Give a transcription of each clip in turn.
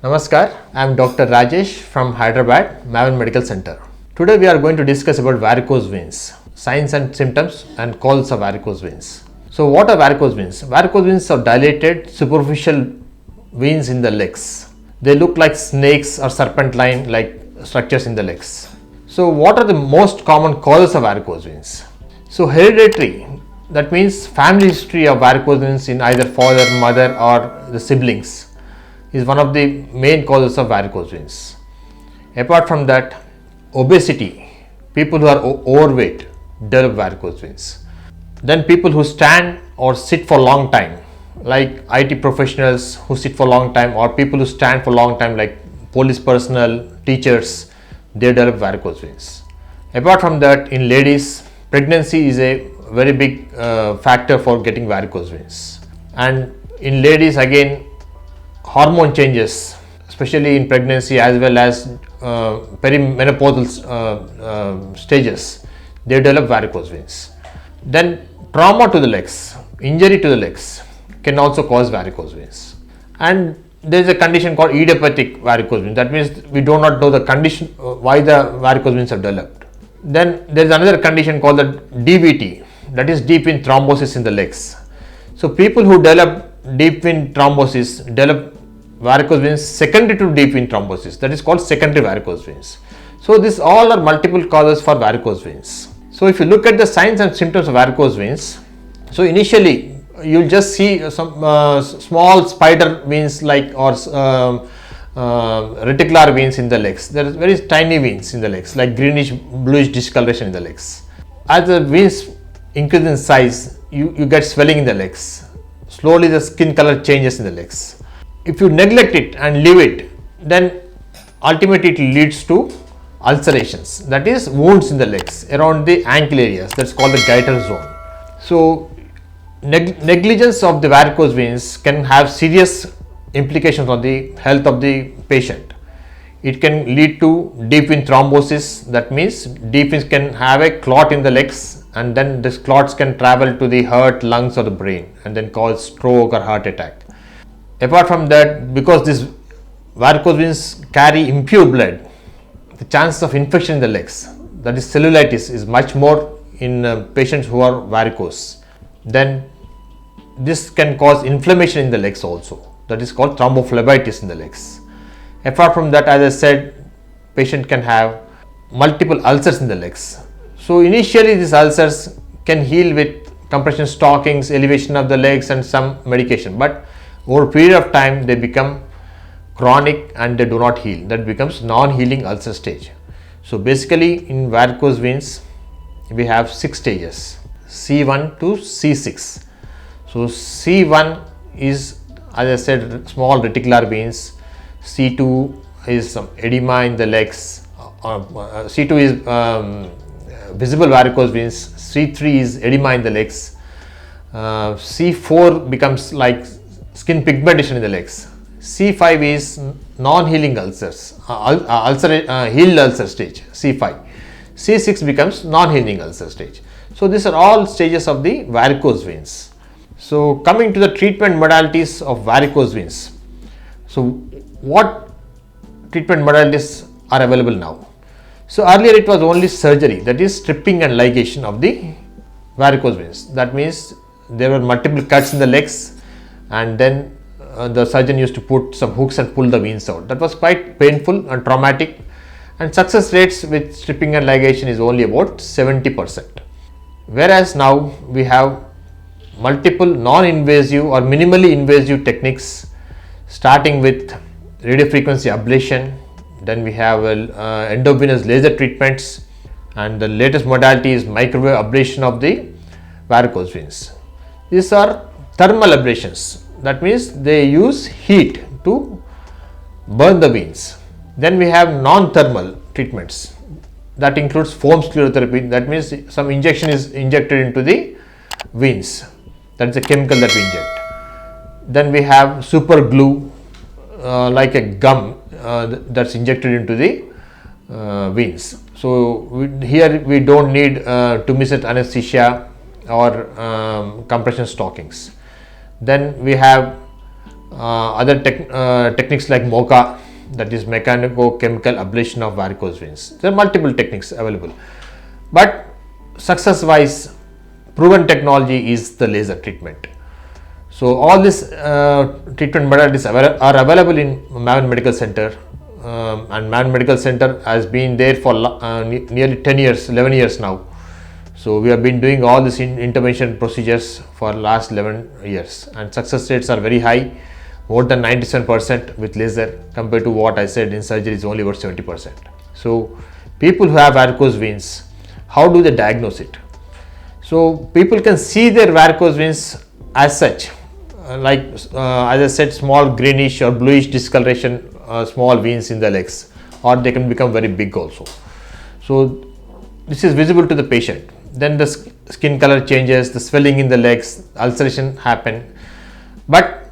Namaskar, I am Dr. Rajesh from Hyderabad, Maven Medical Center. Today we are going to discuss about varicose veins, signs and symptoms and causes of varicose veins. So what are varicose veins? Varicose veins are dilated superficial veins in the legs. They look like snakes or serpentine like structures in the legs. So what are the most common causes of varicose veins? So hereditary, that means family history of varicose veins in either father, mother or the siblings is one of the main causes of varicose veins. Apart from that, obesity, people who are overweight develop varicose veins. Then people who stand or sit for a long time, like IT professionals who sit for a long time, or people who stand for a long time like police personnel, teachers, they develop varicose veins. Apart from that, in ladies, pregnancy is a very big factor for getting varicose veins. And in ladies again, hormone changes, especially in pregnancy as well as perimenopausal stages, they develop varicose veins. Then trauma to the legs, injury to the legs can also cause varicose veins. And there is a condition called idiopathic varicose veins. That means we do not know the condition why the varicose veins have developed. Then there is another condition called the DVT, that is deep vein thrombosis in the legs. So people who develop deep vein thrombosis develop varicose veins secondary to deep vein thrombosis, that is called secondary varicose veins. So these all are multiple causes for varicose veins. So if you look at the signs and symptoms of varicose veins, so initially you will just see some small spider veins like or reticular veins in the legs. There is very tiny veins in the legs like greenish bluish discoloration in the legs. As the veins increase in size, you get swelling in the legs. Slowly the skin color changes in the legs. If you neglect it and leave it, then ultimately it leads to ulcerations, that is wounds in the legs around the ankle areas, that's called the goiter zone. So negligence of the varicose veins can have serious implications on the health of the patient. It can lead to deep vein thrombosis, that means deep veins can have a clot in the legs and then these clots can travel to the heart, lungs or the brain and then cause stroke or heart attack. Apart from that, because these varicose veins carry impure blood, the chances of infection in the legs, that is cellulitis, is much more in patients who are varicose. Then this can cause inflammation in the legs also, that is called thrombophlebitis in the legs. Apart from that, as I said, patient can have multiple ulcers in the legs. So initially these ulcers can heal with compression stockings, elevation of the legs and some medication, but over a period of time they become chronic and they do not heal. That becomes non-healing ulcer stage. So basically in varicose veins we have 6 stages, C1 to C6. So C1 is, as I said, small reticular veins. C2 is some edema in the legs. C2 is visible varicose veins. C3 is edema in the legs. C4 becomes like skin pigmentation in the legs. C5 is non-healing ulcers, healed ulcer stage, C5. C6 becomes non-healing ulcer stage. So these are all stages of the varicose veins. So coming to the treatment modalities of varicose veins. So what treatment modalities are available now? So earlier it was only surgery, that is stripping and ligation of the varicose veins. That means there were multiple cuts in the legs and then the surgeon used to put some hooks and pull the veins out. That was quite painful and traumatic, and success rates with stripping and ligation is only about 70%. Whereas now we have multiple non-invasive or minimally invasive techniques, starting with radiofrequency ablation. Then we have endovenous laser treatments, and the latest modality is microwave ablation of the varicose veins. These are thermal ablations, that means they use heat to burn the veins. Then we have non-thermal treatments, that includes foam sclerotherapy, that means some injection is injected into the veins, that is a chemical that we inject. Then we have super glue, like a gum that's injected into the veins. So here we don't need tumescent anesthesia or compression stockings. Then we have other techniques like MOCA, that is mechanico-chemical ablation of varicose veins. There are multiple techniques available, but success-wise, proven technology is the laser treatment. So all these treatment modalities are available in Maven Medical Center, and Maven Medical Center has been there for nearly 10 years, 11 years now. So we have been doing all these intervention procedures for last 11 years, and success rates are very high, more than 97% with laser, compared to what I said in surgery is only about 70%. So people who have varicose veins, how do they diagnose it? So people can see their varicose veins as such, as I said, small greenish or bluish discoloration, small veins in the legs, or they can become very big also. So this is visible to the patient. Then the skin color changes, the swelling in the legs, ulceration happen. But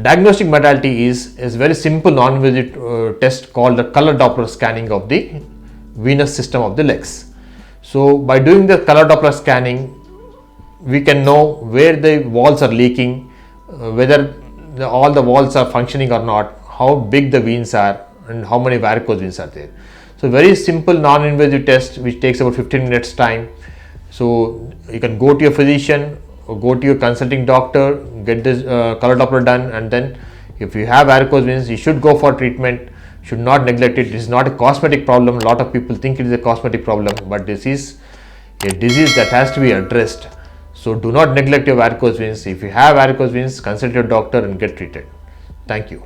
diagnostic modality is very simple non-invasive test called the color Doppler scanning of the venous system of the legs. So by doing the color Doppler scanning, we can know where the walls are leaking, whether all the walls are functioning or not, how big the veins are, and how many varicose veins are there. So very simple non-invasive test which takes about 15 minutes time. So you can go to your physician or go to your consulting doctor, get this color Doppler done, and then if you have varicose veins, you should go for treatment, should not neglect it. This is not a cosmetic problem. A lot of people think it is a cosmetic problem, but this is a disease that has to be addressed. So do not neglect your varicose veins. If you have varicose veins, consult your doctor and get treated. Thank you.